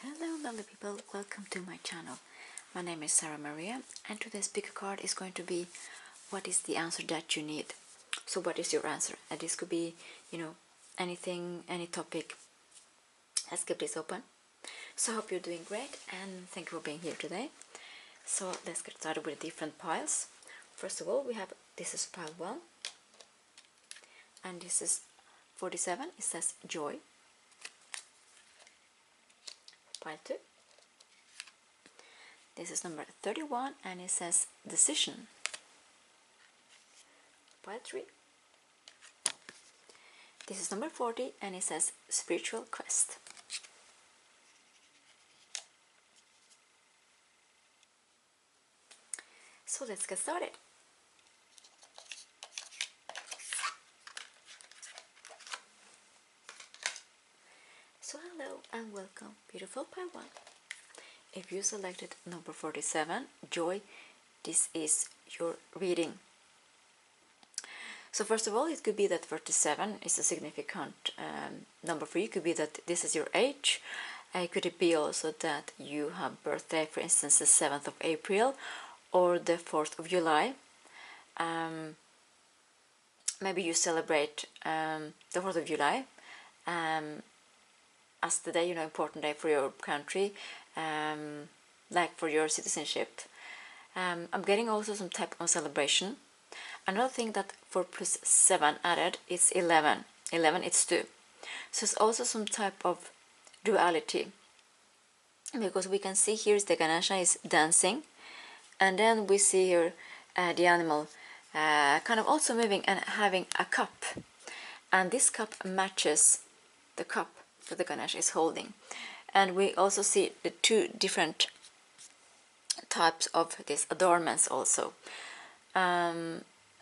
Hello lovely people, welcome to my channel. My name is Sarah Maria and today's pick card is going to be what is the answer that you need. So what is your answer? And this could be, anything, any topic. Let's keep this open. So I hope you're doing great and thank you for being here today. So let's get started with different piles. First of all, this is pile 1 and this is 47. It says joy. Pile 2. This is number 31 and it says decision. Pile 3. This is number 40 and it says spiritual quest. So let's get started. So hello and welcome, beautiful pile 1. If you selected number 47, joy, this is your reading. So first of all, it could be that 47 is a significant number for you. It could be that this is your age. Could it be also that you have birthday, for instance, the 7th of April or the 4th of July. Maybe you celebrate the 4th of July as the day, important day for your country, like for your citizenship. I'm getting also some type of celebration. Another thing that 4 plus 7 added is 11. 11 it's 2. So it's also some type of duality. Because we can see here is the Ganesha is dancing. And then we see here the animal kind of also moving and having a cup. And this cup matches the cup that the Ganesha is holding. And we also see the two different types of these adornments also.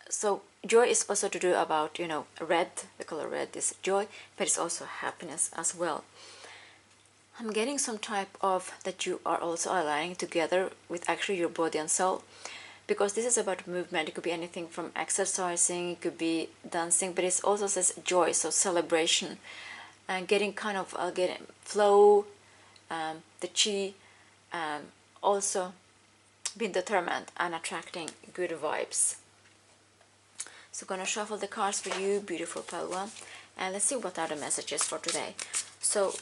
So joy is also to do about, red, the color red is joy, but it's also happiness as well. I'm getting some type of that you are also aligning together with actually your body and soul, because this is about movement. It could be anything from exercising, it could be dancing, but it also says joy, so celebration, and getting kind of getting flow, the chi, also being determined and attracting good vibes. So I'm gonna shuffle the cards for you, beautiful pile 1, and let's see what are the messages for today. So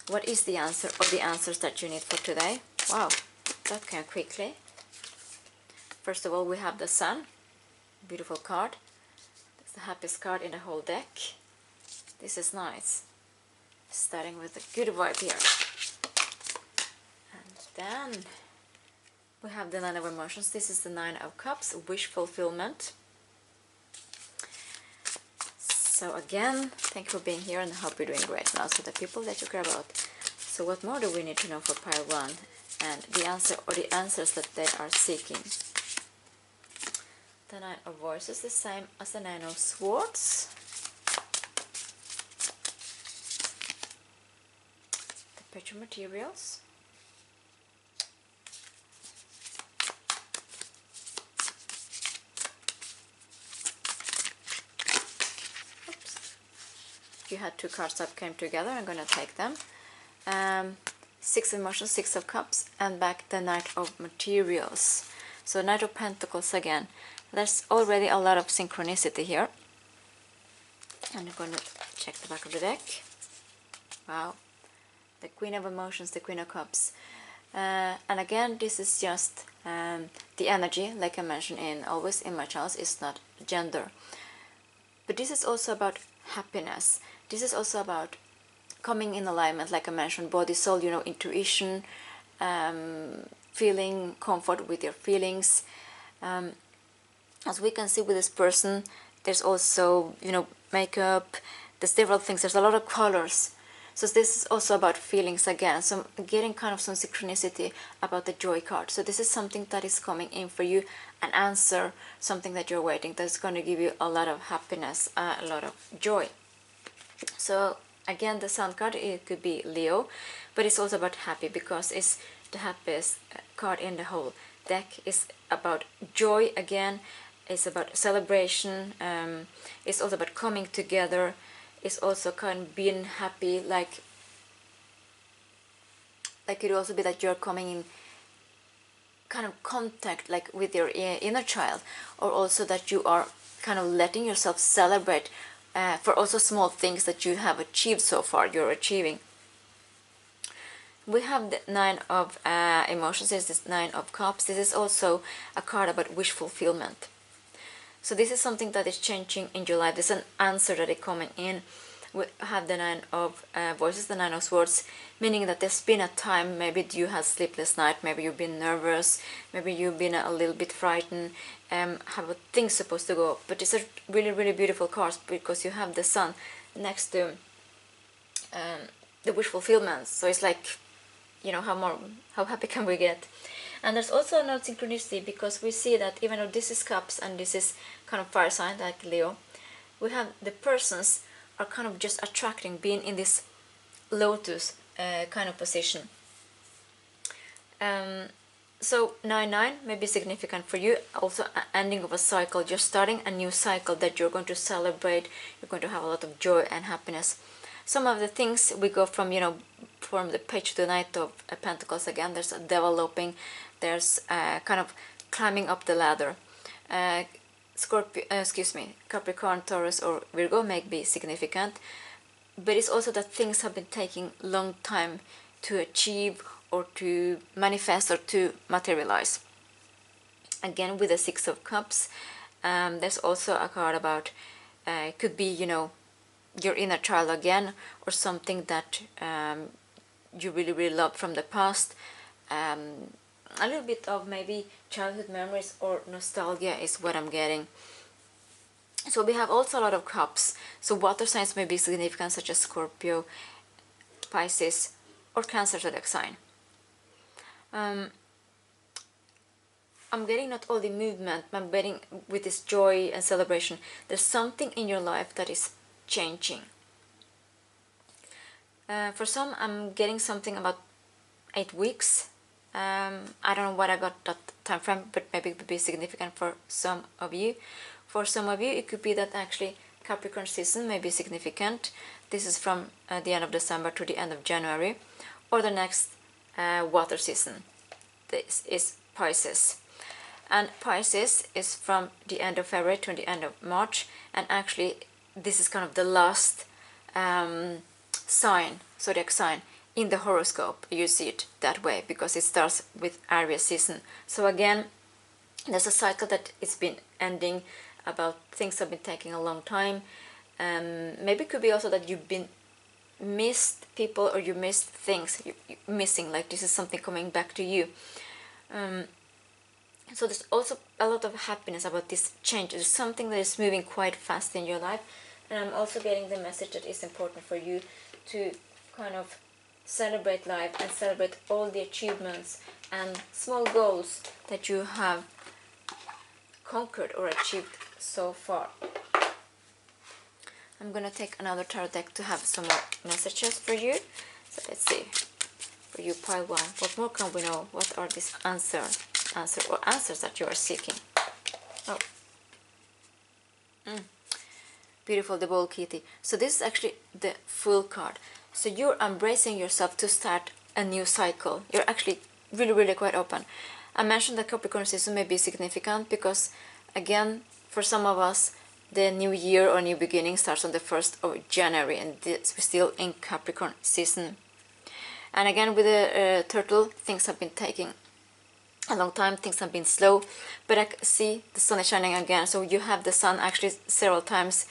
what is the answer or the answers that you need for today? Wow, that came quickly. First of all, we have the Sun, beautiful card. It's the happiest card in the whole deck. This is nice. Starting with a good vibe here. And then we have the 9 of emotions. This is the 9 of cups, wish fulfillment. So again, thank you for being here and I hope you're doing great. And also the people that you care about. So what more do we need to know for pile 1? And the answer or the answers that they are seeking. The 9 of voices, the same as the 9 of swords. The picture materials. You had 2 cards that came together. I'm going to take them. 6 emotions, 6 of cups, and back the Knight of materials. So Knight of Pentacles again. There's already a lot of synchronicity here. And I'm going to check the back of the deck. Wow. The Queen of Emotions, the Queen of Cups. And again, this is just the energy, like I mentioned always in my channels, is not gender. But this is also about happiness. This is also about coming in alignment, like I mentioned, body, soul, intuition, feeling comfort with your feelings. As we can see with this person, there's also, makeup, there's several things, there's a lot of colors. So this is also about feelings again. So I'm getting kind of some synchronicity about the joy card. So this is something that is coming in for you, an answer, something that you're waiting, that's going to give you a lot of happiness, a lot of joy. So again, the Sun card, it could be Leo, but it's also about happy because it's the happiest card in the whole deck. It's about joy again, it's about celebration, it's also about coming together, it's also kind of being happy, like like it could also be that you're coming in kind of contact like with your inner child, or also that you are kind of letting yourself celebrate for also small things that you have achieved so far, you're achieving. We have the Nine of Emotions. This is Nine of Cups. This is also a card about wish fulfillment. So this is something that is changing in your life. There's an answer that is coming in. We have the Nine of Voices, the Nine of Swords, meaning that there's been a time, maybe you had sleepless night, maybe you've been nervous, maybe you've been a little bit frightened, how things supposed to go. But it's a really, really beautiful card because you have the Sun next to the wish fulfillment. So it's like, you know, how happy can we get? And there's also another synchronicity, because we see that even though this is Cups and this is kind of fire sign like Leo, we have the persons are kind of just attracting, being in this lotus kind of position. So 9-9 may be significant for you, also ending of a cycle. You're starting a new cycle that you're going to celebrate. You're going to have a lot of joy and happiness. Some of the things we go from, you know, from the page to the Knight of Pentacles again. There's a developing, there's kind of climbing up the ladder. Capricorn, Taurus or Virgo may be significant, but it's also that things have been taking long time to achieve or to manifest or to materialize. Again, with the Six of Cups, there's also a card about it could be, you know, your inner child again, or something that you really, really loved from the past. A little bit of maybe childhood memories or nostalgia is what I'm getting. So we have also a lot of cups. So water signs may be significant, such as Scorpio, Pisces, or Cancer zodiac sign. I'm getting not only movement, I'm getting with this joy and celebration. There's something in your life that is changing. For some, I'm getting something about 8 weeks. I don't know what I got that time frame, but maybe it would be significant for some of you. For some of you, it could be that actually Capricorn season may be significant. This is from the end of December to the end of January, or the next water season. This is Pisces. And Pisces is from the end of February to the end of March, and actually this is kind of the last sign, zodiac sign, in the horoscope. You see it that way because it starts with Aries season. So again, there's a cycle that it's been ending, about things have been taking a long time. Maybe it could be also that you've been missed people, or you missed things, you missing, like this is something coming back to you. So there's also a lot of happiness about this change. There's something that is moving quite fast in your life, and I'm also getting the message that it's important for you to kind of celebrate life and celebrate all the achievements and small goals that you have conquered or achieved so far. I'm gonna take another tarot deck to have some more messages for you. So let's see. For you, pile one, what more can we know? What are these answers that you are seeking? Oh. Beautiful, the Bowl Kitty. So this is actually the Fool card. So you're embracing yourself to start a new cycle. You're actually really, really quite open. I mentioned that Capricorn season may be significant because, again, for some of us, the new year or new beginning starts on the 1st of January, and we're still in Capricorn season. And again, with the turtle, things have been taking a long time, things have been slow, but I see the sun is shining again. So you have the sun actually several times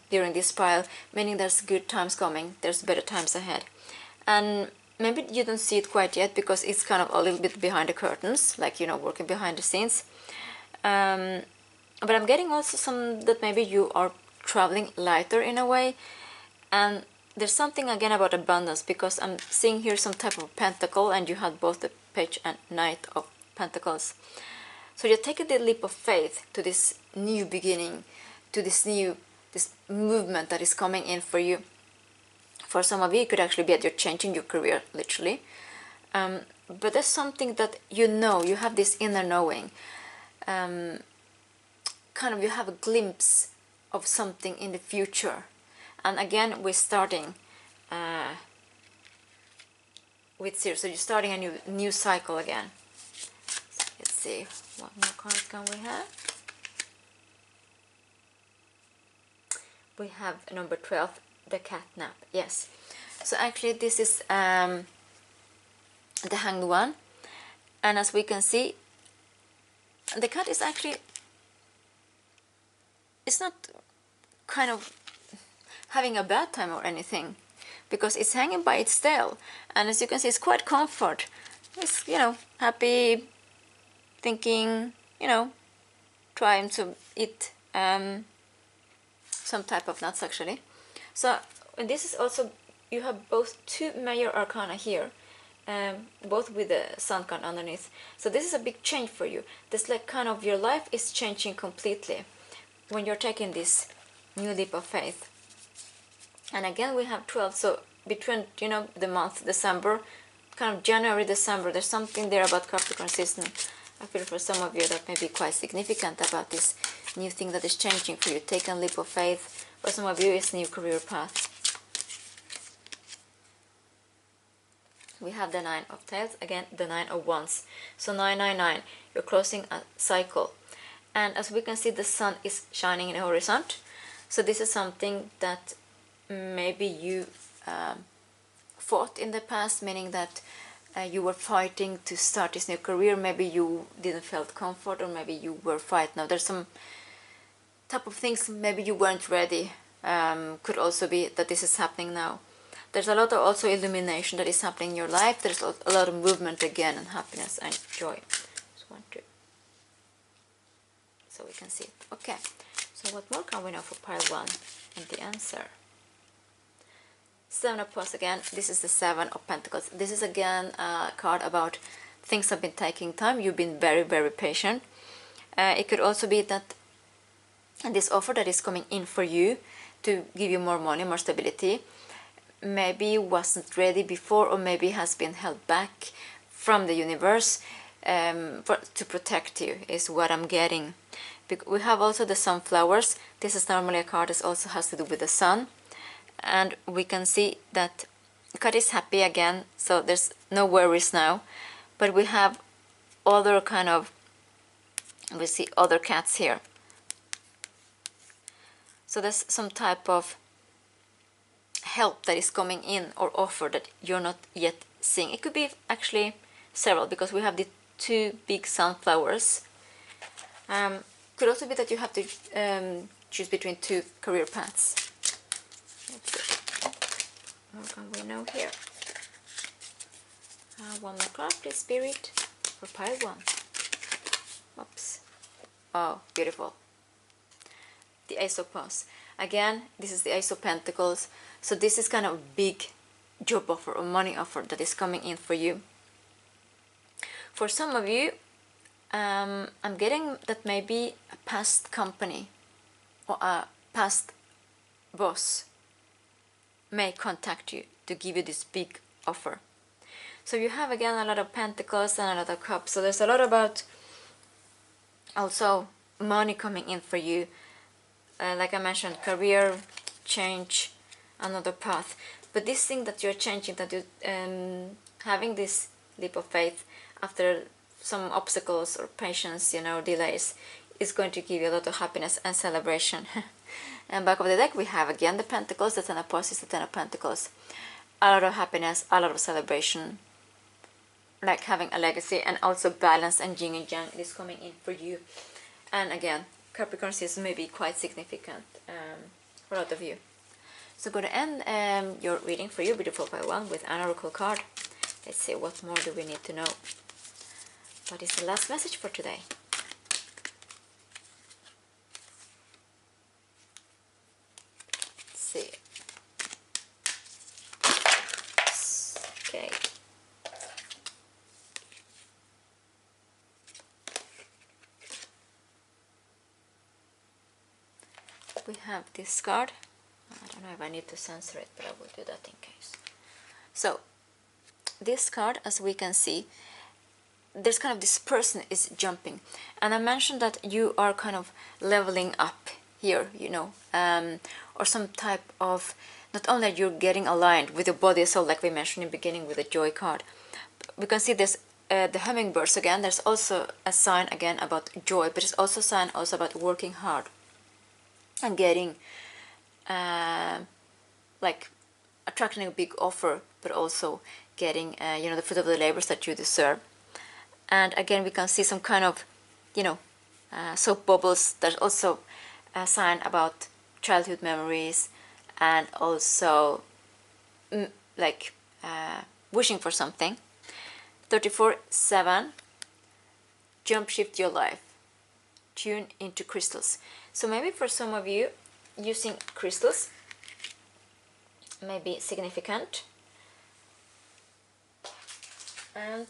during this pile, meaning there's good times coming, there's better times ahead. And maybe you don't see it quite yet because it's kind of a little bit behind the curtains, like, you know, working behind the scenes. But I'm getting also some that maybe you are traveling lighter in a way. And there's something again about abundance, because I'm seeing here some type of pentacle, and you had both the Page and Knight of Pentacles. So you're taking the leap of faith to this new beginning, to this movement that is coming in for you. For some of you, it could actually be that you're changing your career, literally. But there's something that you know, you have this inner knowing. Kind of you have a glimpse of something in the future. And again, we're starting with Sirius. So you're starting a new cycle again. So let's see, what more cards can we have? We have number 12, the cat nap. Yes. So actually this is the Hanged One, and as we can see, the cat is actually, it's not kind of having a bad time or anything, because it's hanging by its tail, and as you can see, it's quite comfort. It's, you know, happy, thinking, you know, trying to eat some type of nuts actually. So this is also, you have both two major arcana here, both with the sun card underneath. So this is a big change for you. This, like, kind of your life is changing completely when you're taking this new leap of faith. And again we have 12, so between, you know, the month December, kind of January, December, there's something there about Capricorn season. I feel for some of you that may be quite significant about this new thing that is changing for you. Take a leap of faith. For some of you, it's new career path. We have the 9 of Tails, again the 9 of Wands. So 999, you're closing a cycle. And as we can see, the sun is shining in the horizon. So this is something that maybe you fought in the past, meaning that you were fighting to start this new career. Maybe you didn't feel comfort, or maybe you were fighting. Now there's some type of things, maybe you weren't ready. Could also be that this is happening now. There's a lot of also illumination that is happening in your life. There's a lot of movement again, and happiness and joy. Just want to, so we can see it. Okay, so what more can we know for pile 1 and the answer? 7 of Pentacles again. This is the 7 of Pentacles. This is again a card about things have been taking time. You've been very, very patient. It could also be that this offer that is coming in for you to give you more money, more stability, maybe wasn't ready before, or maybe has been held back from the universe to protect you, is what I'm getting. We have also the sunflowers. This is normally a card that also has to do with the sun. And we can see that the cat is happy again, so there's no worries now. But we have other kind of, we see other cats here. So there's some type of help that is coming in, or offer that you're not yet seeing. It could be actually several, because we have the 2 big sunflowers. Could also be that you have to choose between 2 career paths. Let's see. What can we know here? One more card, please, Spirit, for pile 1. Oops. Oh, beautiful. The Ace of Wands. Again, this is the Ace of Pentacles. So this is kind of a big job offer or money offer that is coming in for you. For some of you, I'm getting that maybe a past company or a past boss may contact you to give you this big offer. So you have again a lot of Pentacles and a lot of Cups. So there's a lot about also money coming in for you. Like I mentioned, career change, another path. But this thing that you're changing, that you're having this leap of faith after some obstacles or patience, you know, delays, is going to give you a lot of happiness and celebration. And back of the deck we have again the Pentacles, the 10 of Pentacles, the 10 of Pentacles. A lot of happiness, a lot of celebration, like having a legacy, and also balance and yin and yang is coming in for you. And again, Capricorn season may be quite significant for a lot of you. So I'm going to end your reading for you, beautiful pile 1, with an oracle card. Let's see, what more do we need to know? What is the last message for today? Let's see. Okay. We have this card. I don't know if I need to censor it, but I will do that in case. So this card, as we can see, there's kind of this person is jumping, and I mentioned that you are kind of leveling up here, you know, or some type of not only you're getting aligned with your body and soul, like we mentioned in the beginning with the joy card, we can see this the hummingbirds again. There's also a sign again about joy, but it's also a sign also about working hard and getting like attracting a big offer, but also getting you know, the fruit of the labors that you deserve. And again, we can see some kind of, you know, soap bubbles. There's also a sign about childhood memories, and also like wishing for something. 34/7, jump shift your life, tune into crystals. So maybe for some of you, using crystals may be significant. And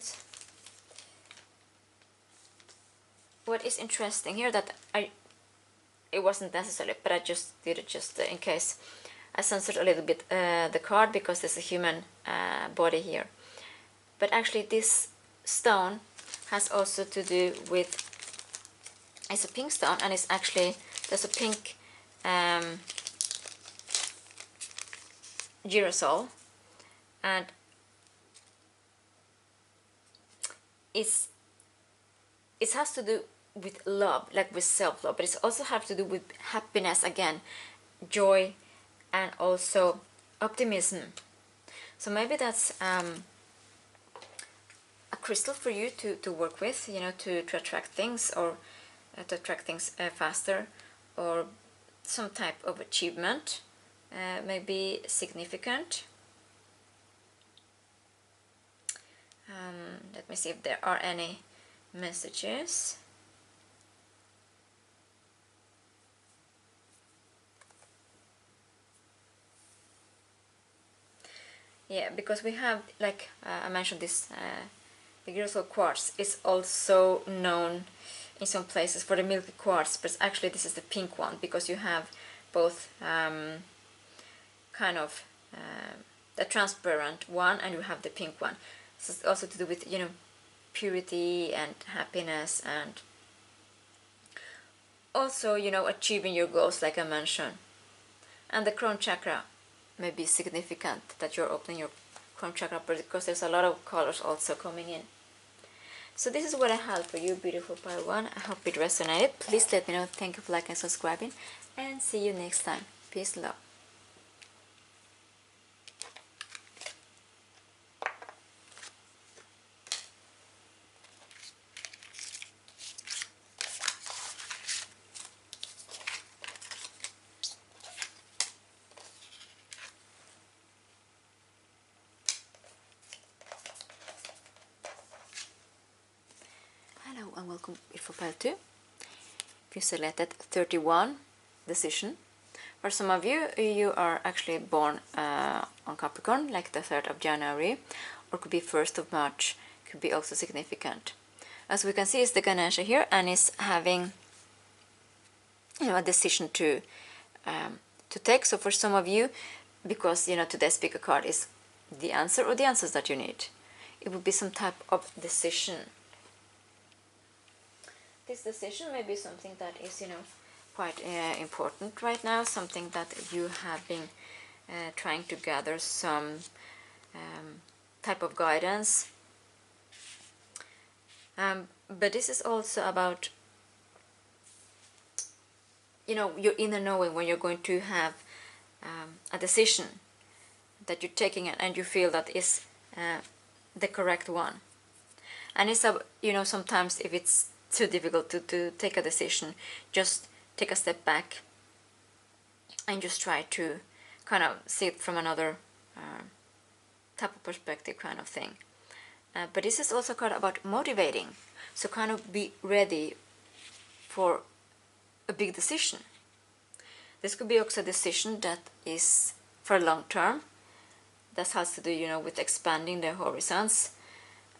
what is interesting here, that it wasn't necessary, but I just did it just in case. I censored a little bit the card because there's a human body here. But actually this stone has also to do with, it's a pink stone, and it's actually, there's a pink girasol, and it has to do with love, like with self-love, but it also has to do with happiness again, joy, and also optimism. So maybe that's a crystal for you to work with, you know, to attract things, or to attract things faster, or some type of achievement may be significant. Let me see if there are any messages. Yeah, because we have, like I mentioned, this the girasol quartz is also known in some places for the milky quartz, but actually this is the pink one, because you have both kind of the transparent one, and you have the pink one. So it's also to do with, you know, purity and happiness, and also, you know, achieving your goals, like I mentioned. And the crown chakra may be significant, that you're opening your crown chakra, because there's a lot of colors also coming in. So this is what I have for you, beautiful pile one. I hope it resonated. Please let me know. Thank you for liking and subscribing, and see you next time. Peace, love. Hello and welcome, beautiful pile 2. If you selected 31, decision. For some of you, you are actually born on Capricorn, like the 3rd of January, or could be 1st of March, could be also significant. As we can see, it's the Ganesha here, and it's having, you know, a decision to take. So for some of you, because, you know, today's speaker card is the answer, or the answers that you need, it would be some type of decision. This decision may be something that is, you know, quite important right now, something that you have been trying to gather some type of guidance. But this is also about, you know, your inner knowing, when you're going to have a decision that you're taking, and you feel that is the correct one. And it's, you know, sometimes if it's too difficult to take a decision, just take a step back and just try to kind of see it from another type of perspective, kind of thing. But this is also kind of about motivating, so kind of be ready for a big decision. This could be also a decision that is for long term, that has to do, you know, with expanding the horizons,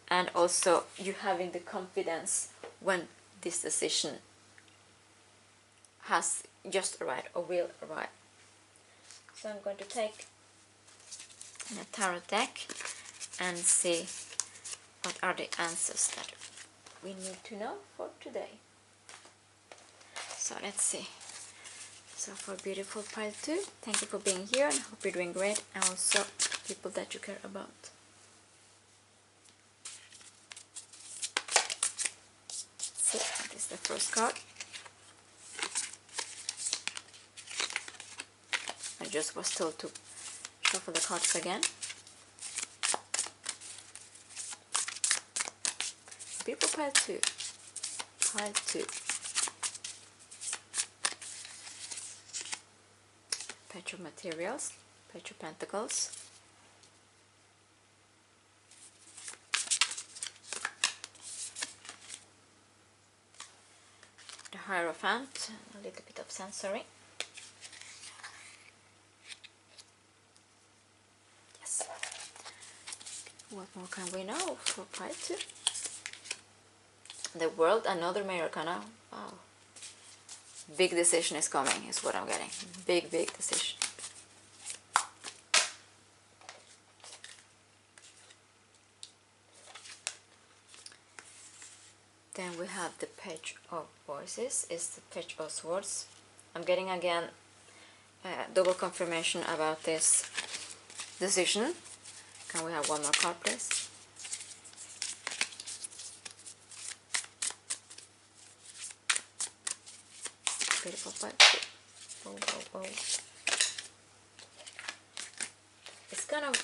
and also you having the confidence when this decision has just arrived or will arrive. So I'm going to take a tarot deck and see what are the answers that we need to know for today. So let's see. So for beautiful pile 2, thank you for being here and hope you're doing great, and also people that you care about. So that is the first card. I just was told to shuffle the cards again. Beautiful pile 2. Pile 2. Page of materials. Page of pentacles. The Hierophant. A little bit of sensory. Yes. What more can we know for pile 2? The World, another Americana. Wow. Big decision is coming, is what I'm getting. Big decision. Then we have the Page of Voices, is the Page of Swords. I'm getting again double confirmation about this decision. Can we have one more card, please? Beautiful part. Oh. It's kind of,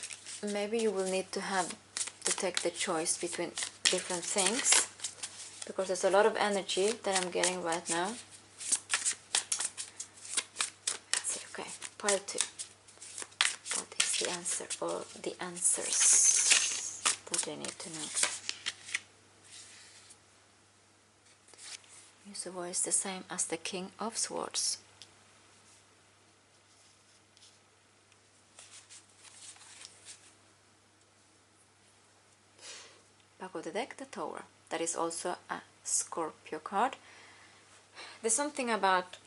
maybe you will need to have to take the choice between different things, because there's a lot of energy that I'm getting right now. Let's see, okay, pile 2. What is the answer, or the answers that I need to know? Muse is the same as the King of Swords. Back of the deck, the Tower. That is also a Scorpio card. There's something about,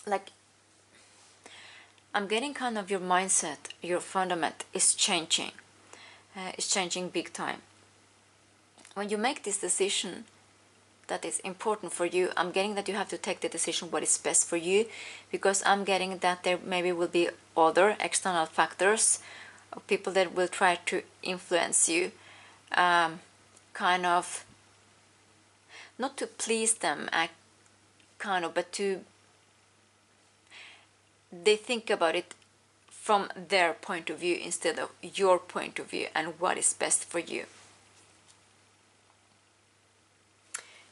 like, I'm getting kind of your mindset, your fundament is changing. It's changing big time. When you make this decision that is important for you, I'm getting that you have to take the decision what is best for you, because I'm getting that there maybe will be other external factors, people that will try to influence you, kind of, not to please them, kind of, but to, they think about it from their point of view instead of your point of view and what is best for you.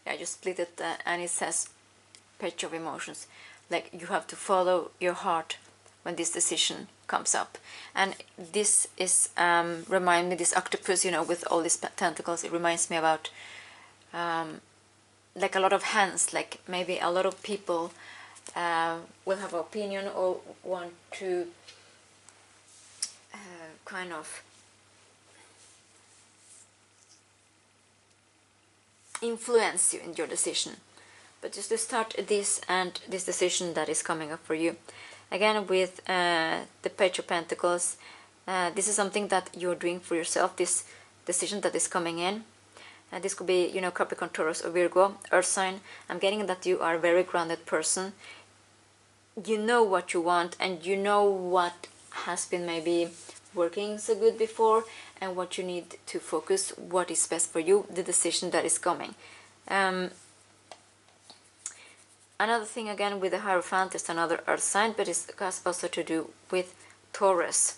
I just split it and it says Page of Emotions, like you have to follow your heart when this decision comes up. And this is remind me, this octopus, you know, with all these tentacles, it reminds me about like a lot of hands, like maybe a lot of people will have an opinion or want to kind of influence you in your decision. But just to start this and this decision that is coming up for you, again with the Page of Pentacles, this is something that you're doing for yourself, this decision that is coming in. This could be, you know, Capricorn, Taurus or Virgo, Earth sign. I'm getting that you are a very grounded person. You know what you want, and you know what has been maybe working so good before, and what you need to focus, what is best for you, the decision that is coming. Another thing again with the Hierophant is another Earth sign, but it has also to do with Taurus.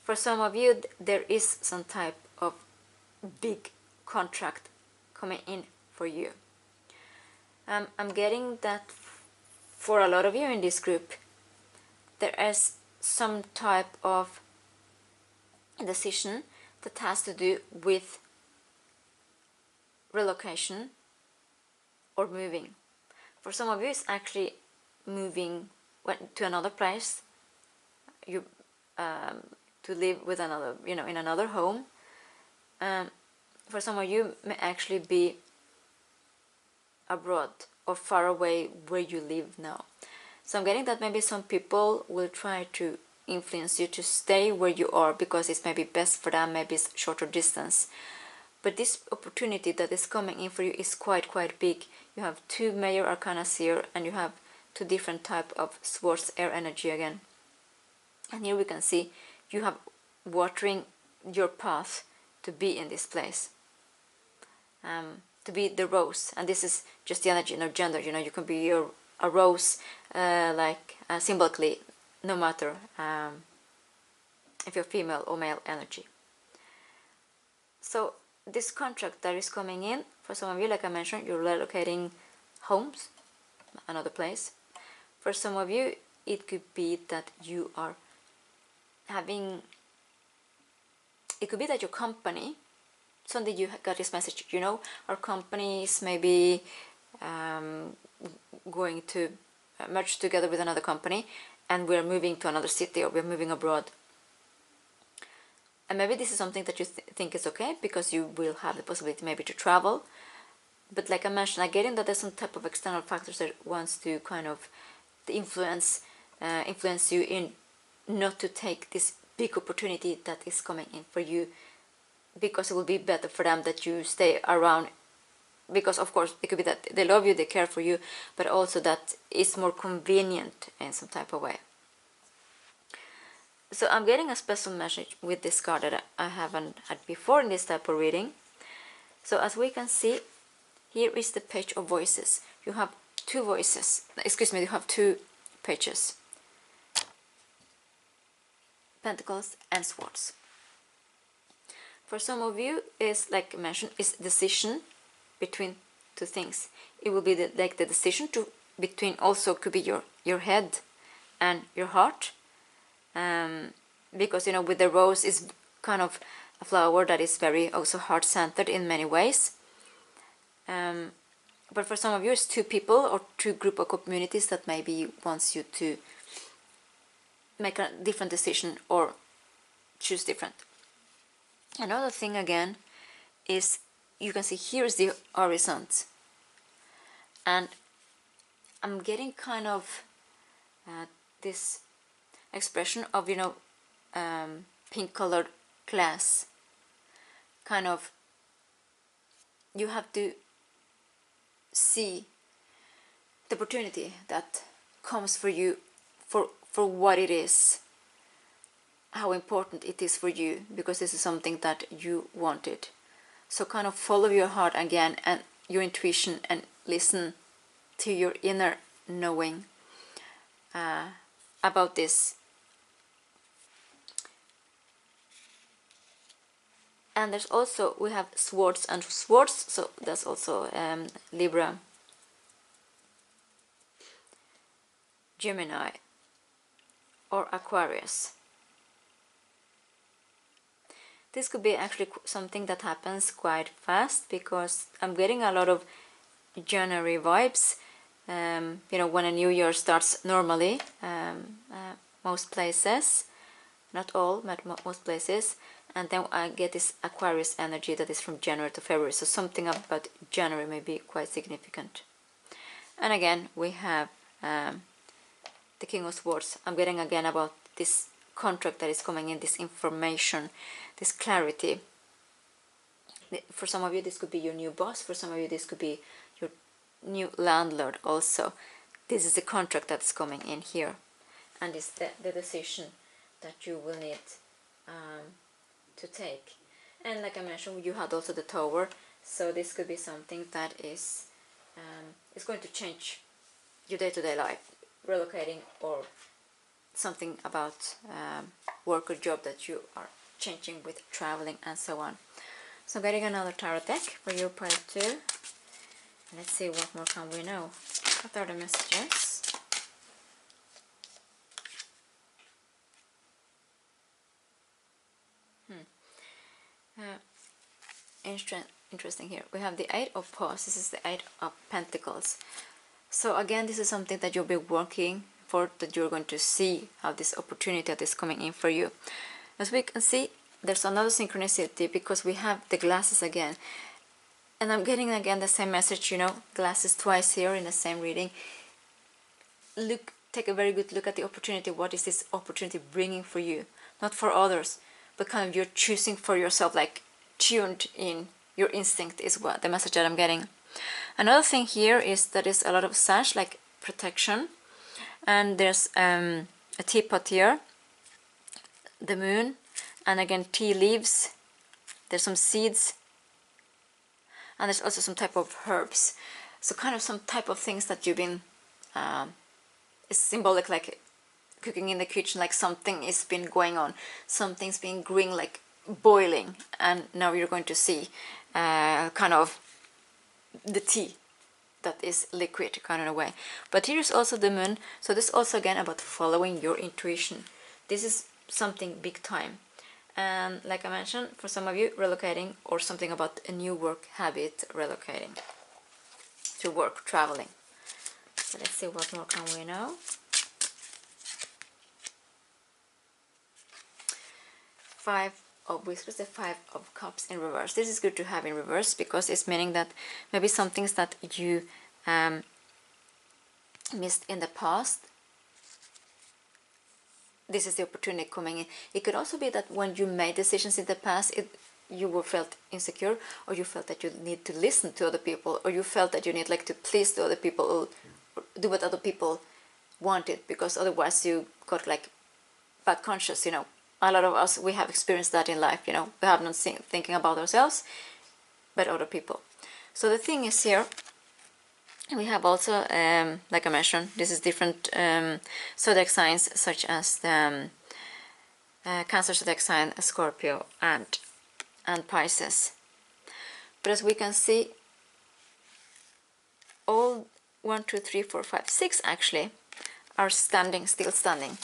For some of you, there is some type of big contract coming in for you. I'm getting that for a lot of you in this group, there is some type of decision that has to do with relocation or moving. For some of you, it's actually moving to another place, you to live with another, you know, in another home. For some of you, may actually be abroad or far away where you live now. So I'm getting that maybe some people will try to influence you to stay where you are because it's maybe best for them, maybe it's shorter distance. But this opportunity that is coming in for you is quite big. You have two major arcanas here, and you have two different type of swords, air energy again. And here we can see you have watering your path to be in this place, to be the rose. And this is just the energy, no gender. You know, you can be a rose, symbolically, no matter if you're female or male energy. So this contract that is coming in, for some of you, like I mentioned, you're relocating homes, another place. For some of you, it could be that you are having, it could be that your company, suddenly you got this message, you know, our company is maybe going to merge together with another company, and we're moving to another city, or we're moving abroad. And maybe this is something that you think is okay, because you will have the possibility maybe to travel. But like I mentioned, I'm getting that there's some type of external factors that wants to kind of influence you in not to take this big opportunity that is coming in for you, because it will be better for them that you stay around, because of course it could be that they love you, they care for you, but also that it's more convenient in some type of way. So I'm getting a special message with this card that I haven't had before in this type of reading. So as we can see, here is the page of voices. You have two voices, you have two pages, Pentacles and Swords. For some of you, is like I mentioned, is decision between two things. It will be the decision between, also could be your head and your heart, because you know, with the rose is kind of a flower that is very also heart-centered in many ways. But for some of you, it's two people or two group of communities that maybe wants you to make a different decision or choose different. Another thing again is, you can see here is the horizon, and I'm getting kind of this expression of, you know, pink colored glass. Kind of, you have to see the opportunity that comes for you for what it is, how important it is for you, because this is something that you wanted. So kind of follow your heart again and your intuition, and listen to your inner knowing about this. And there's also, we have swords and swords, so that's also Libra, Gemini, or Aquarius. This could be actually something that happens quite fast, because I'm getting a lot of January vibes. You know, when a new year starts normally, most places, not all, but most places. And then I get this Aquarius energy that is from January to February. So something about January may be quite significant. And again, we have the King of Swords. I'm getting again about this contract that is coming in, this information, this clarity. For some of you, this could be your new boss. For some of you, this could be your new landlord also. This is the contract that's coming in here. And it's the decision that you will need to take. And like I mentioned, you had also the Tower, so this could be something that is going to change your day-to-day life, relocating, or something about work or job that you are changing with traveling and so on. So I'm getting another tarot deck for your part 2. Let's see what more can we know. What are the messages? Interesting here. We have the 8 of Paws. This is the 8 of Pentacles. So again, this is something that you'll be working for, that you're going to see how this opportunity that is coming in for you. As we can see, there's another synchronicity, because we have the glasses again. And I'm getting again the same message, you know, glasses twice here in the same reading. Look, take a very good look at the opportunity. What is this opportunity bringing for you? Not for others, but kind of you're choosing for yourself, like tuned in your instinct is what the message that I'm getting. Another thing here is that is a lot of sash, like protection, and there's a teapot here, the moon, and again tea leaves, there's some seeds, and there's also some type of herbs. So kind of some type of things that you've been, it's symbolic, like cooking in the kitchen, like something is been going on, something's been growing, like boiling, and now you're going to see kind of the tea that is liquid kind of a way. But here's also the moon, so this is also again about following your intuition. This is something big time, and like I mentioned, for some of you, relocating, or something about a new work habit, relocating to work, traveling. So let's see what more can we know. Five of Whispers, the Five of Cups in reverse. This is good to have in reverse because it's meaning that maybe some things that you missed in the past, this is the opportunity coming in. It could also be that when you made decisions in the past, you were felt insecure, or you felt that you need to listen to other people, or you felt that you need like to please the other people, or do what other people wanted, because otherwise you got like bad conscious, you know. A lot of us, we have experienced that in life, you know. We have not thinking about ourselves, but other people. So the thing is here, we have also, like I mentioned, this is different zodiac signs, such as the Cancer zodiac sign, Scorpio, and Pisces. But as we can see, all 1, 2, 3, 4, 5, 6 actually are standing, still standing,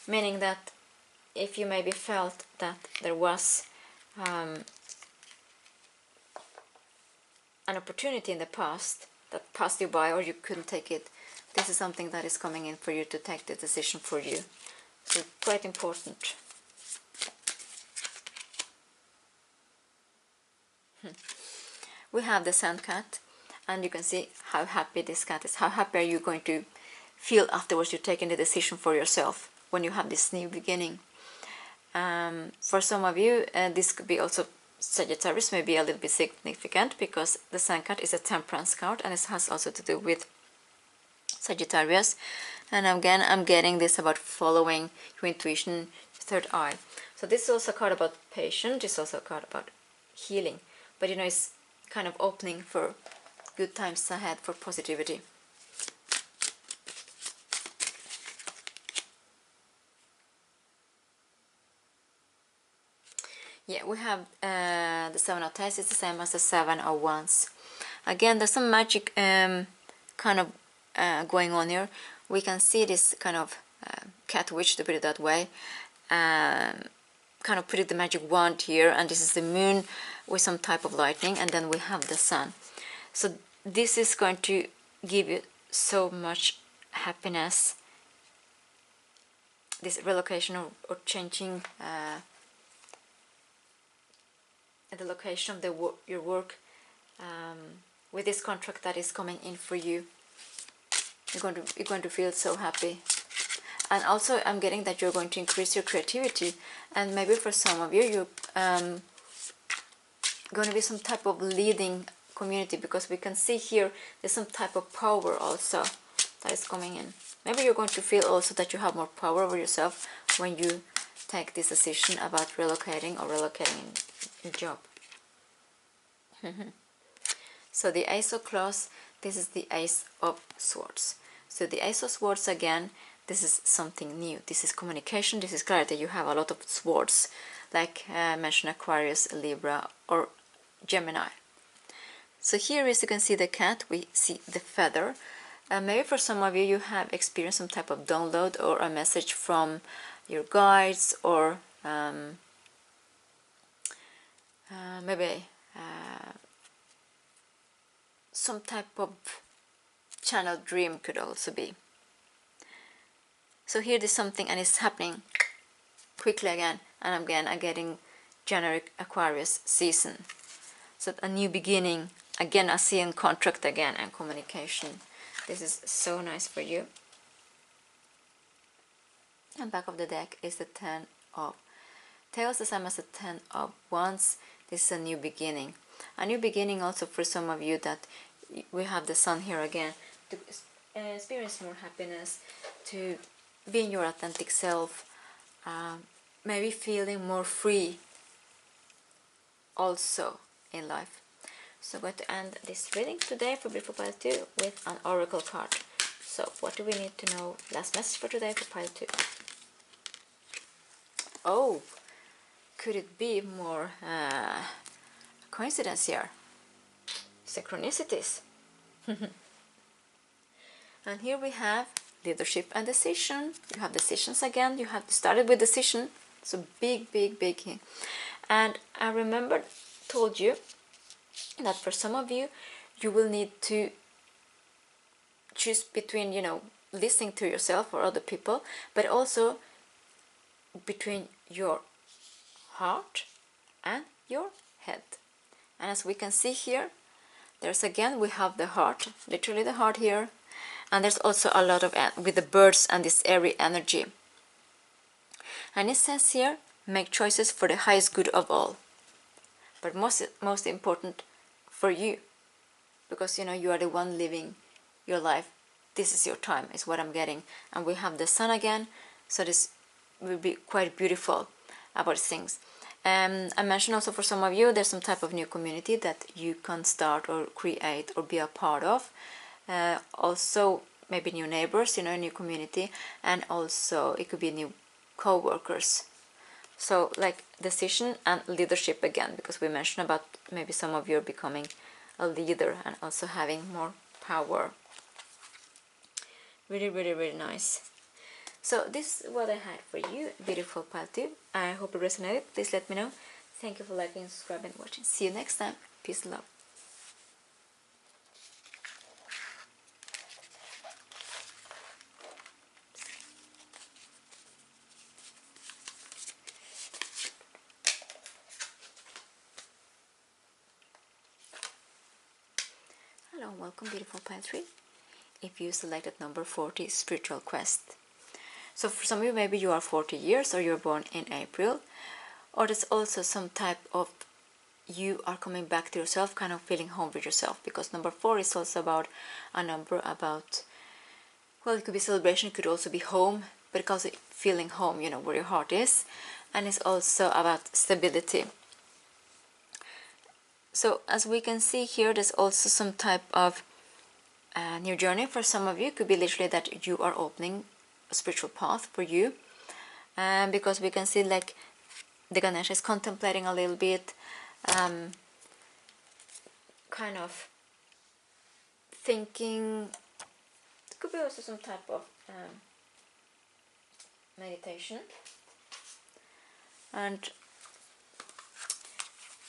meaning that if you maybe felt that there was an opportunity in the past that passed you by, or you couldn't take it, this is something that is coming in for you to take the decision for you. So quite important. We have the sand cat, and you can see how happy this cat is. How happy are you going to feel afterwards you're taking the decision for yourself when you have this new beginning. For some of you, this could be also Sagittarius, may be a little bit significant, because the Sun card is a temperance card, and it has also to do with Sagittarius. And again, I'm getting this about following your intuition, third eye. So this is also a card about patience, this is also a card about healing. But you know, it's kind of opening for good times ahead, for positivity. Yeah, we have the Seven of Tails. It's the same as the Seven of Wands. Again, there's some magic kind of going on here. We can see this kind of cat witch, to put it that way, kind of putting the magic wand here, and this is the moon with some type of lightning, and then we have the sun. So this is going to give you so much happiness, this relocation or changing the location of your work, with this contract that is coming in for you. You're going to feel so happy. And also I'm getting that you're going to increase your creativity, and maybe for some of you, you're going to be some type of leading community, because we can see here there's some type of power also that is coming in. Maybe you're going to feel also that you have more power over yourself when you take this decision about relocating or relocating in job. So the Ace of Claws, this is the Ace of Swords. So the Ace of Swords, again, this is something new. This is communication, this is clarity. You have a lot of swords, like I mentioned, Aquarius, Libra, or Gemini. So here, as you can see the cat, we see the feather. Maybe for some of you, you have experienced some type of download or a message from your guides, or maybe some type of channel dream could also be. So here there's something, and it's happening quickly again, and again I'm getting January Aquarius season. So a new beginning, again I see in contract again, and communication. This is so nice for you. And back of the deck is the Ten of Tails, the same as the Ten of Wands. This is a new beginning. a new beginning also for some of you, that we have the sun here again, to experience more happiness, to be in your authentic self, maybe feeling more free also in life. So I'm going to end this reading today for Beautiful Pile 2 with an oracle card. So what do we need to know? Last message for today for Pile 2. Oh, could it be more coincidence here? Synchronicities. And here we have leadership and decision. You have decisions again. You have started with decision. So big. And I remember told you that for some of you, you will need to choose between, listening to yourself or other people, but also between your heart and your head. And as we can see here, there's again, we have the heart, literally the heart here, and there's also a lot of, with the birds and this airy energy. And it says here, make choices for the highest good of all. But most important for you, because you are the one living your life. This is your time, is what I'm getting. And we have the sun again, so this will be quite beautiful about things. I mentioned also for some of you, there's some type of new community that you can start or create or be a part of. Also maybe new neighbors, a new community, and also it could be new co-workers. So like decision and leadership again, because we mentioned about maybe some of you are becoming a leader and also having more power. Really nice. So this is what I had for you, beautiful Pile 2. I hope it resonated. Please let me know. Thank you for liking, subscribing, and watching. See you next time. Peace and love. Hello and welcome, beautiful Pile 3. If you selected number 40, Spiritual Quest. So for some of you, maybe you are 40 years or you're born in April, or there's also some type of you are coming back to yourself, kind of feeling home with yourself, because number 4 is also about a number about, well, it could be celebration, it could also be home, but it's also feeling home, where your heart is, and it's also about stability. So as we can see here, there's also some type of new journey for some of you. It could be literally that you are opening a spiritual path for you, because we can see like the Ganesha is contemplating a little bit, kind of thinking. It could be also some type of meditation,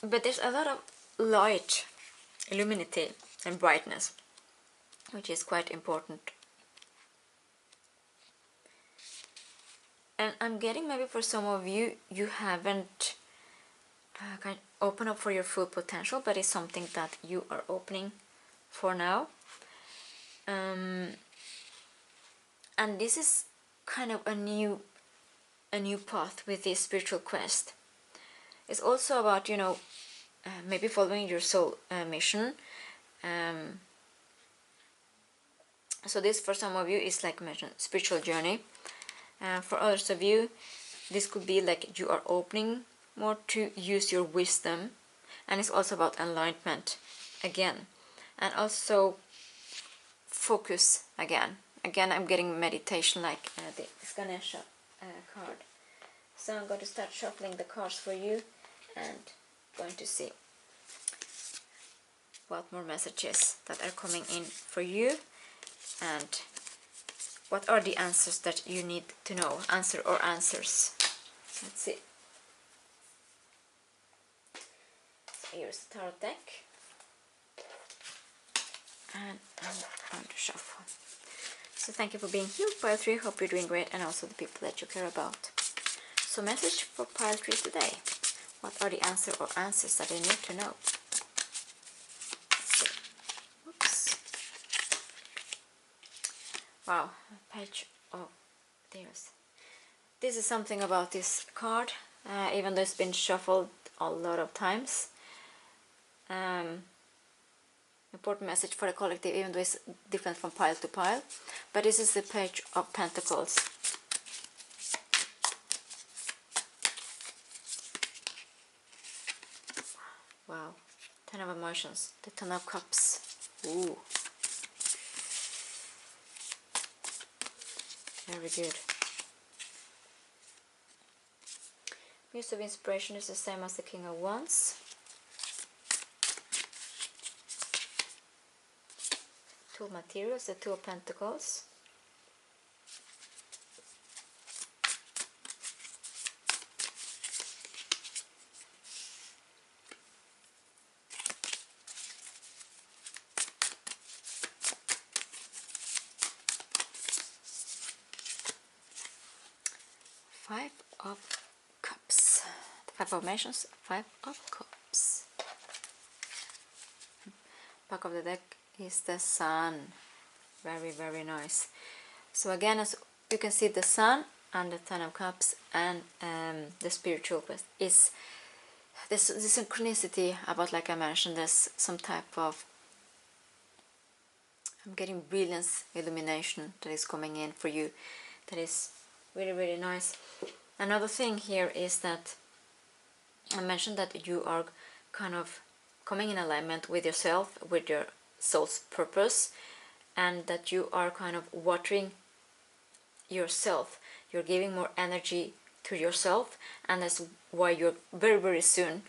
but there's a lot of light, illuminity and brightness, which is quite important. And I'm getting maybe for some of you, you haven't kind of opened up for your full potential, but it's something that you are opening for now. And this is kind of a new path with this spiritual quest. It's also about, maybe following your soul mission. So this for some of you is like I mentioned, spiritual journey. For others of you, this could be like you are opening more to use your wisdom, and it's also about enlightenment again, and also focus again. I'm getting meditation like this Ganesha card. So I'm going to start shuffling the cards for you and going to see what more messages that are coming in for you, and what are the answers that you need to know, answers. Let's see. So here's the tarot deck, and I'm going to shuffle. So thank you for being here, Pile 3. Hope you're doing great, and also the people that you care about. So message for Pile 3 today. What are the answers that I need to know? Let's see. Oops. Wow, a page of tears. This is something about this card, even though it's been shuffled a lot of times. important message for the collective, even though it's different from pile to pile. But this is the Page of Pentacles. Wow. Ten of Emotions. The Ten of Cups. Ooh. Very good. Muse of Inspiration is the same as the King of Wands. Tool materials, the Two of Pentacles. Five of Cups. The Five of Emotions, Five of Cups. Back of the deck is the Sun. Very, very nice. So again, as you can see, the Sun and the Ten of Cups and the spiritual quest is this synchronicity about, like I mentioned, there's some type of, I'm getting brilliance, illumination that is coming in for you. That is really, really nice. Another thing here is that I mentioned that you are kind of coming in alignment with yourself, with your soul's purpose, and that you are kind of watering yourself. You're giving more energy to yourself, and that's why you're very, very soon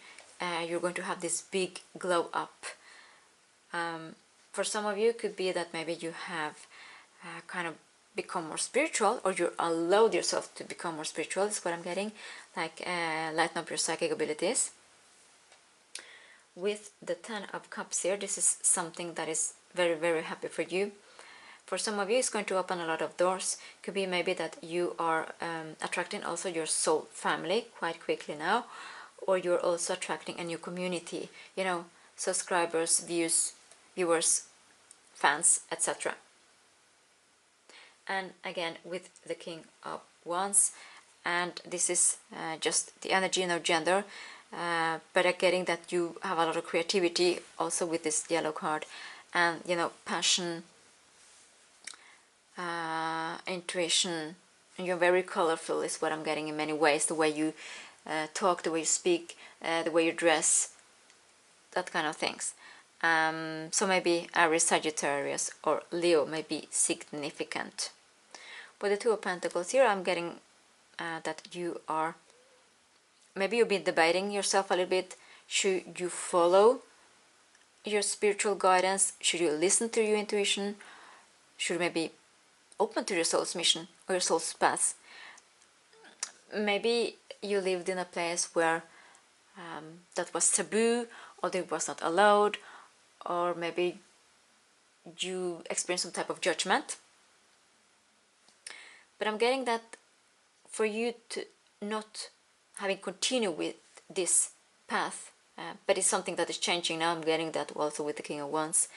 you're going to have this big glow up. For some of you, it could be that maybe you have kind of become more spiritual, or you allowed yourself to become more spiritual, is what I'm getting, like lighten up your psychic abilities. With the Ten of Cups here, this is something that is very, very happy for you. For some of you, it's going to open a lot of doors. Could be maybe that you are attracting also your soul family quite quickly now, or you're also attracting a new community, you know, subscribers, viewers, fans, etc. And again, with the King of Wands, and this is just the energy, no gender, but I'm getting that you have a lot of creativity also with this yellow card, and you know, passion, intuition, and you're very colorful is what I'm getting in many ways. The way you talk, the way you speak, the way you dress, that kind of things. So maybe Aries, Sagittarius, or Leo may be significant. With the Two of Pentacles here, I'm getting that you are, maybe you've been debating yourself a little bit. Should you follow your spiritual guidance? Should you listen to your intuition? Should you maybe open to your soul's mission or your soul's path? Maybe you lived in a place where that was taboo, or it was not allowed, or maybe you experienced some type of judgment. But I'm getting that for you to not having continue with this path, but it's something that is changing now. I'm getting that also with the King of Wands.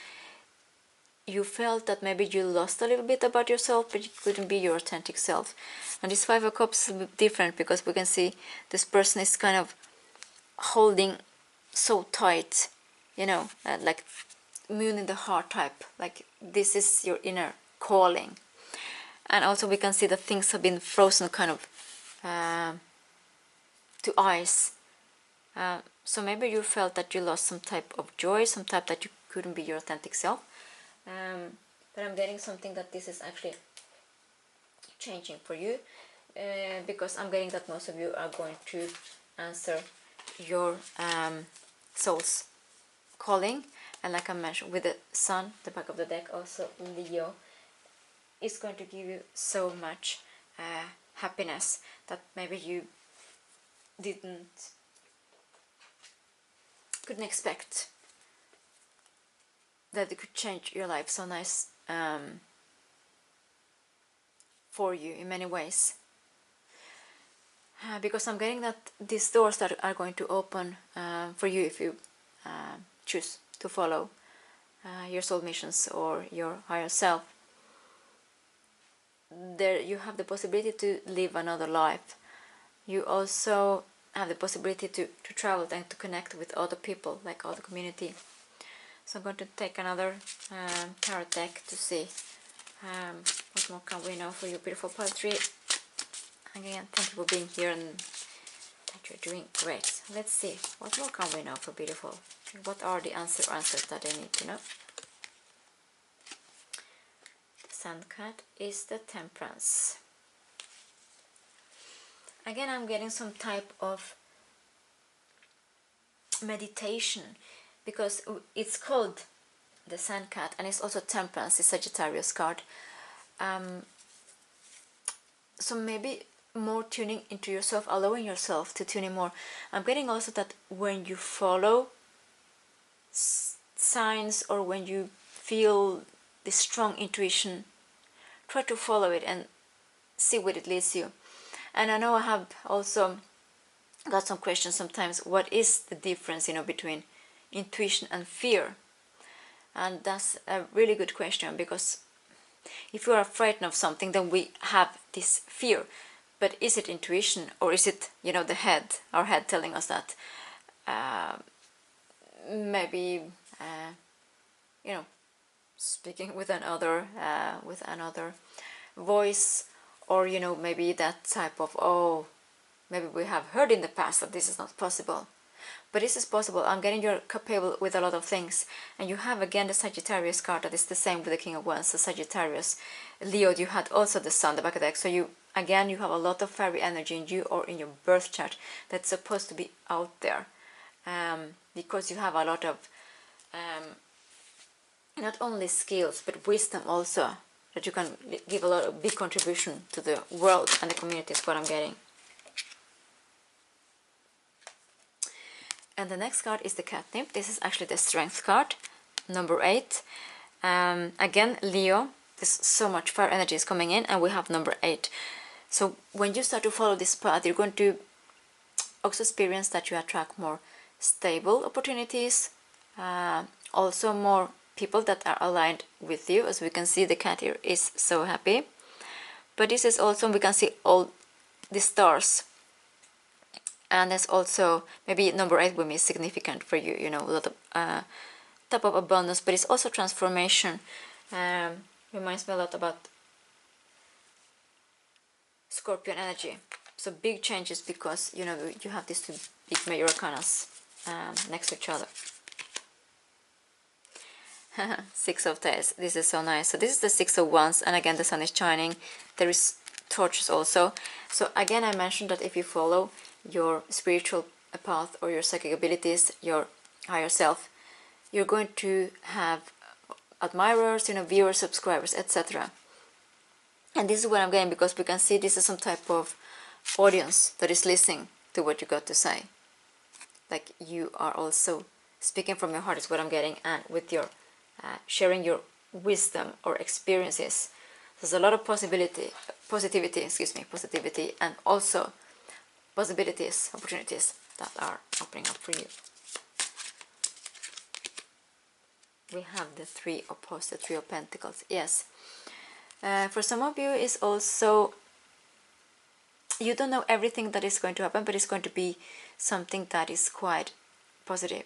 You felt that maybe you lost a little bit about yourself, but you couldn't be your authentic self. And this Five of Cups is a bit different, because we can see this person is kind of holding so tight, you know, like moon in the heart type, like this is your inner calling. And also we can see that things have been frozen kind of to ice. So maybe you felt that you lost some type of joy, some type that you couldn't be your authentic self. But I'm getting something that this is actually changing for you, because I'm getting that most of you are going to answer your soul's calling. And like I mentioned, with the Sun, the back of the deck, also Leo, is going to give you so much happiness that maybe you couldn't expect, that it could change your life so nice for you in many ways. Because I'm getting that these doors that are going to open for you if you choose to follow your soul missions or your higher self. There you have the possibility to live another life. You also have the possibility to travel and to connect with other people, like other community. So I'm going to take another tarot deck to see what more can we know for you, beautiful pile 3. Again, thank you for being here and that you're doing great. Let's see, what more can we know for beautiful? What are the answers that they need to know? The Sand card is the Temperance. Again, I'm getting some type of meditation, because it's called the Sand Cat and it's also Temperance, the Sagittarius card. So maybe more tuning into yourself, allowing yourself to tune in more. I'm getting also that when you follow signs or when you feel this strong intuition, try to follow it and see where it leads you. And I know I have also got some questions sometimes, what is the difference, between intuition and fear? And that's a really good question, because if you are frightened of something, then we have this fear. But is it intuition, or is it, the head, our head telling us that? Maybe, speaking with another voice, or maybe that type of, oh, maybe we have heard in the past that this is not possible. But this is possible. I'm getting you're capable with a lot of things. And you have again the Sagittarius card that is the same with the King of Wands, the Sagittarius. Leo, you had also the Sun, the back of the deck. So you have a lot of fairy energy in you or in your birth chart that's supposed to be out there. Because you have a lot of not only skills but wisdom also, that you can give a lot of big contribution to the world and the community is what I'm getting. And the next card is the Catnip. This is actually the Strength card, number 8. Again, Leo, there's so much fire energy is coming in, and we have number 8. So when you start to follow this path, you're going to also experience that you attract more stable opportunities, also more people that are aligned with you. As we can see, the cat here is so happy. But this is also, we can see all the stars. And there's also, maybe number 8 will be significant for you, a lot of type of abundance, but it's also transformation. Reminds me a lot about Scorpion energy. So big changes, because, you have these two big major arcanas next to each other. 6 of Tails, this is so nice. So this is the 6 of Wands, and again the sun is shining. There is torches also. So again, I mentioned that if you follow your spiritual path or your psychic abilities, your higher self, you're going to have admirers, viewers, subscribers, etc. And this is what I'm getting, because we can see this is some type of audience that is listening to what you got to say. Like you are also speaking from your heart is what I'm getting, and with your sharing your wisdom or experiences. There's a lot of positivity, and also possibilities, opportunities that are opening up for you. We have the 3 of Pentacles, the 3 of Pentacles. Yes. For some of you, is also, you don't know everything that is going to happen, but it's going to be something that is quite positive.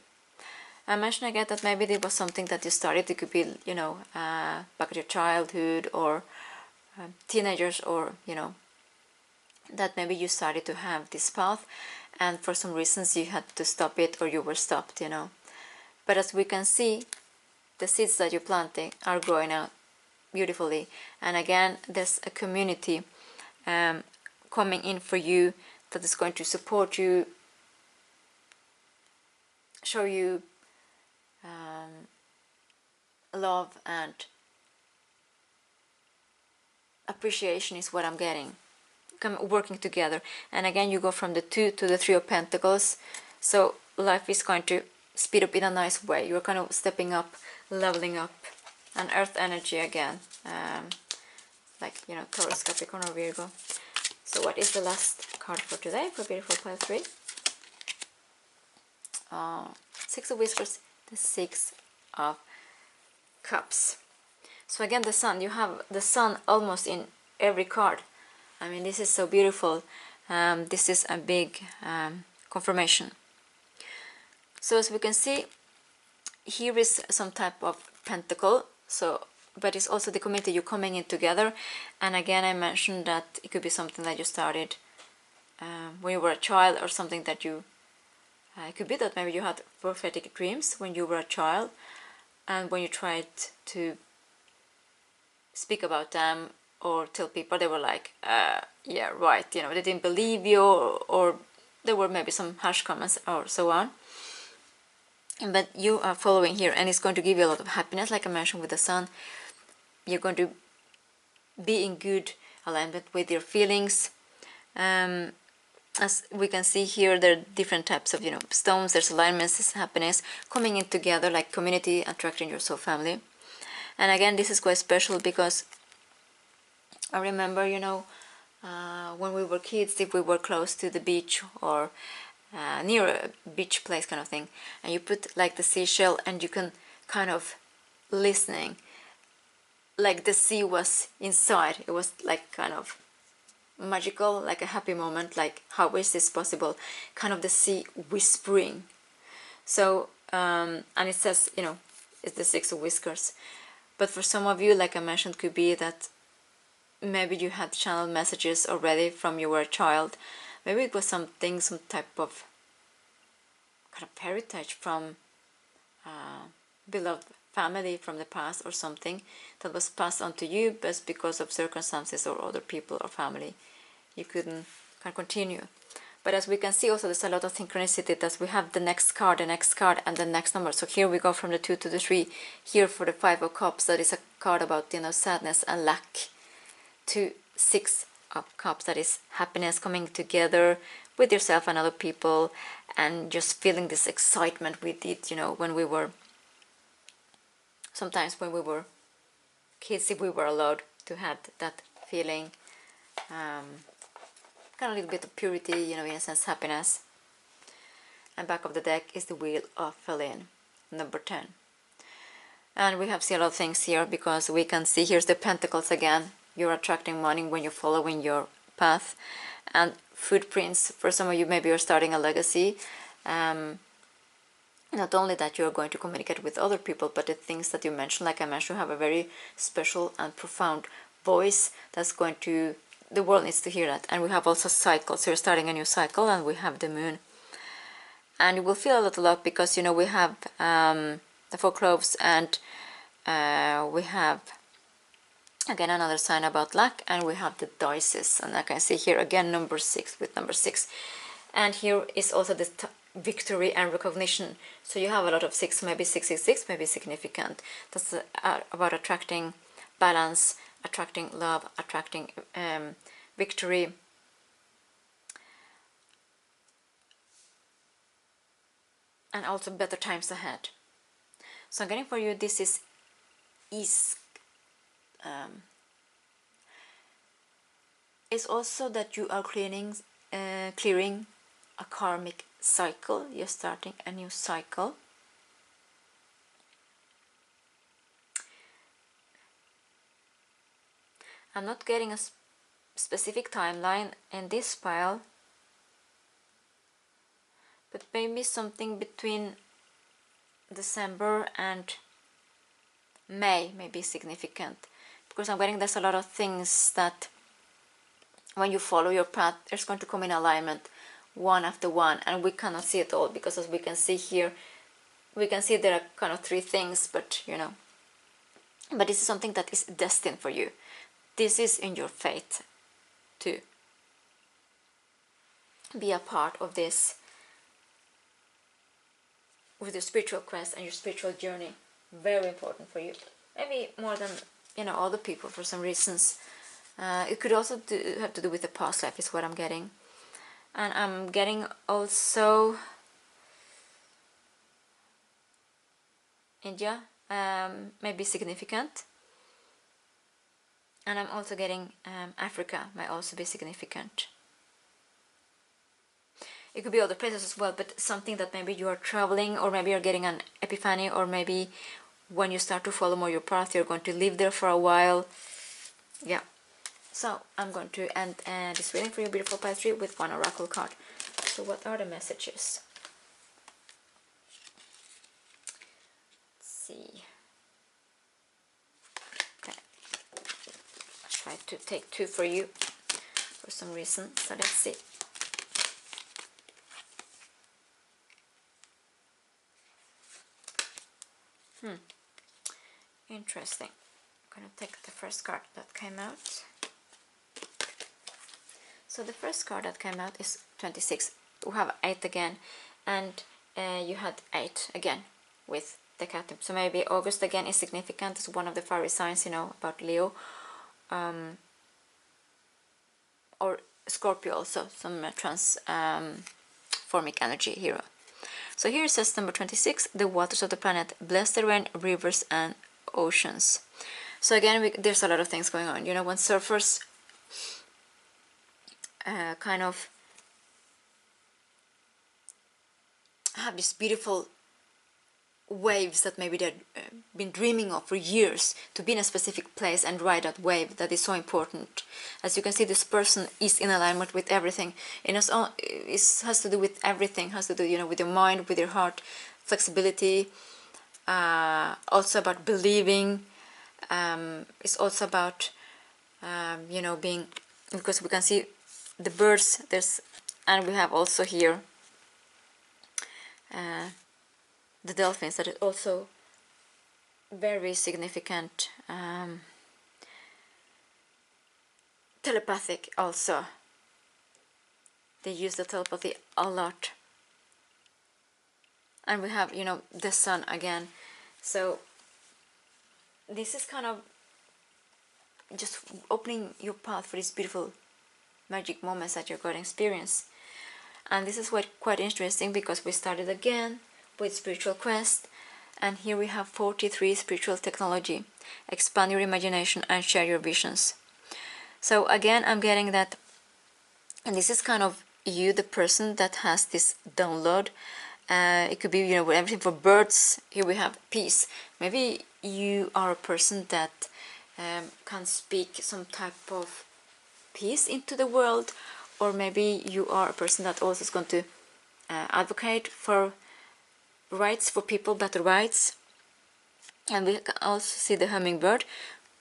I mentioned again that maybe there was something that you started. It could be, back in your childhood or teenagers, or, that maybe you started to have this path, and for some reasons you had to stop it, or you were stopped, But as we can see, the seeds that you're planting are growing out beautifully. And again, there's a community coming in for you that is going to support you, show you love and appreciation is what I'm getting. Working together. And again, you go from the 2 to the 3 of Pentacles. So life is going to speed up in a nice way. You're kind of stepping up, leveling up. And earth energy again. Like, Taurus, Capricorn, or Virgo. So what is the last card for today for beautiful pile 3? 6 of Whiskers, the 6 of Cups. So again, the sun, you have the sun almost in every card. I mean, this is so beautiful. This is a big confirmation. So as we can see, here is some type of pentacle, so but it's also the community you're coming in together. And again, I mentioned that it could be something that you started when you were a child, or something that you it could be that maybe you had prophetic dreams when you were a child, and when you tried to speak about them or tell people, they were like, yeah, right, you know, they didn't believe you, or there were maybe some harsh comments or so on. But you are following here, and it's going to give you a lot of happiness. Like I mentioned with the sun, you're going to be in good alignment with your feelings. As we can see here, there are different types of, you know, stones. There's alignments, there's happiness coming in together, like community attracting your soul family. And again, this is quite special because I remember, you know, when we were kids, if we were close to the beach or near a beach place kind of thing, and you put like the seashell, and you can kind of listening, like the sea was inside. It was like kind of magical, like a happy moment, like how is this possible, kind of the sea whispering. So and it says, you know, it's the 6 of whiskers. But for some of you, like I mentioned, could be that maybe you had channeled messages already from you were a child. Maybe it was something, some type of kind of heritage from beloved family from the past, or something that was passed on to you, but because of circumstances or other people or family, you couldn't continue. But as we can see also, there's a lot of synchronicity, that we have the next card, and the next number. So here we go from the 2 to the 3. Here for the 5 of Cups, that is a card about, you know, sadness and lack, to 6 of Cups, that is happiness coming together with yourself and other people, and just feeling this excitement with it, you know, when we were, sometimes when we were kids, if we were allowed to have that feeling, kind of a little bit of purity, you know, innocence, happiness. And back of the deck is the Wheel of Feline, number 10. And we have seen a lot of things here, because we can see here's the Pentacles again. You're attracting money when you're following your path. And footprints, for some of you, maybe you're starting a legacy. Not only that you're going to communicate with other people, but the things that you mentioned, like I mentioned, have a very special and profound voice that's going to, the world needs to hear that. And we have also cycles, so you're starting a new cycle, and we have the moon. And you will feel a lot of love, because, you know, we have the 4 Cloves, and we have again another sign about luck, and we have the dices, and I can see here again number 6 with number 6. And here is also the victory and recognition. So you have a lot of 6, maybe 666, maybe significant. That's about attracting balance, attracting love, attracting victory. And also better times ahead. So I'm getting for you, this is it's also that you are clearing a karmic cycle. You're starting a new cycle. I'm not getting a specific timeline in this pile, but maybe something between December and May may be significant, because I'm getting there's a lot of things that when you follow your path, there's going to come in alignment one after one, and we cannot see it all, because as we can see here, we can see there are kind of 3 things, but you know, but this is something that is destined for you. This is in your fate to be a part of this with your spiritual quest and your spiritual journey. Very important for you, maybe more than, you know, other people for some reasons. It could also have to do with the past life, is what I'm getting. And I'm getting also India, maybe significant. And I'm also getting Africa, might also be significant. It could be other places as well, but something that maybe you are traveling, or maybe you're getting an epiphany, or maybe when you start to follow more your path, you're going to live there for a while. Yeah. So I'm going to end this reading for you, beautiful pile 3, with one oracle card. So what are the messages? Let's see. Okay. I tried to take 2 for you for some reason, so let's see. Interesting. I'm gonna take the first card that came out. So the first card that came out is 26. We have 8 again, and you had 8 again with the cat. So maybe August again is significant. It's one of the fiery signs, you know, about Leo, or Scorpio also, some transformic energy here. So here it says number 26, the waters of the planet, bless the rain, rivers and oceans. So again, there's a lot of things going on. You know, when surfers kind of have these beautiful waves that maybe they've been dreaming of for years, to be in a specific place and ride that wave, that is so important. As you can see, this person is in alignment with everything. It has to do with everything, has to do, you know, with your mind, with your heart, flexibility, also about believing. It's also about you know, being, because we can see the birds, and we have also here the dolphins, that is also very significant, telepathic also. They use the telepathy a lot. And we have, you know, the sun again. So this is kind of just opening your path for these beautiful magic moments that you're going to experience. And this is quite interesting, because we started again with spiritual quest, and here we have 43 spiritual technology. Expand your imagination and share your visions. So again, I'm getting that, and this is kind of you, the person that has this download. It could be, you know, everything for birds. Here we have peace. Maybe you are a person that can speak some type of peace into the world, or maybe you are a person that also is going to advocate for rights for people, better rights. And we can also see the hummingbird,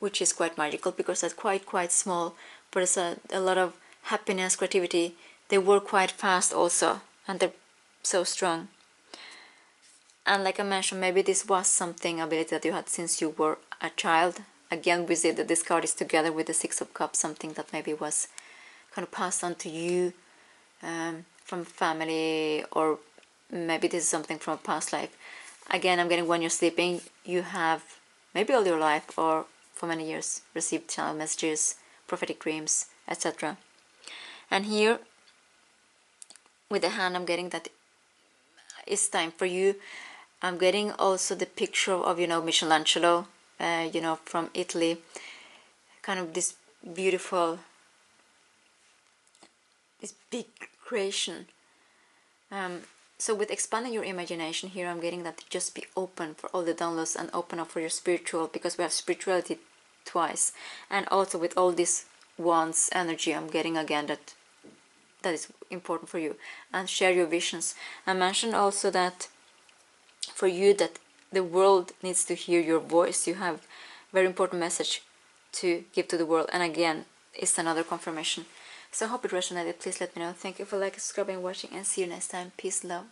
which is quite magical, because that's quite small, but it's a lot of happiness, creativity. They work quite fast also, and they're so strong. And like I mentioned, maybe this was something, ability that you had since you were a child. Again, we see that this card is together with the Six of Cups, something that maybe was kind of passed on to you from family, or maybe this is something from a past life. Again, I'm getting, when you're sleeping, you have maybe all your life or for many years received channel messages, prophetic dreams, etc. And here with the hand, I'm getting that it's time for you. I'm getting also the picture of, you know, Michelangelo, you know, from Italy, kind of this beautiful, this big creation. So with expanding your imagination here, I'm getting that just be open for all the downloads and open up for your spiritual, because we have spirituality twice. And also with all this wands energy, I'm getting again that is important for you. And share your visions. I mentioned also that for you, that the world needs to hear your voice. You have very important message to give to the world. And again, it's another confirmation. So I hope it resonated. Please let me know. Thank you for liking, subscribing, watching, and see you next time. Peace, love.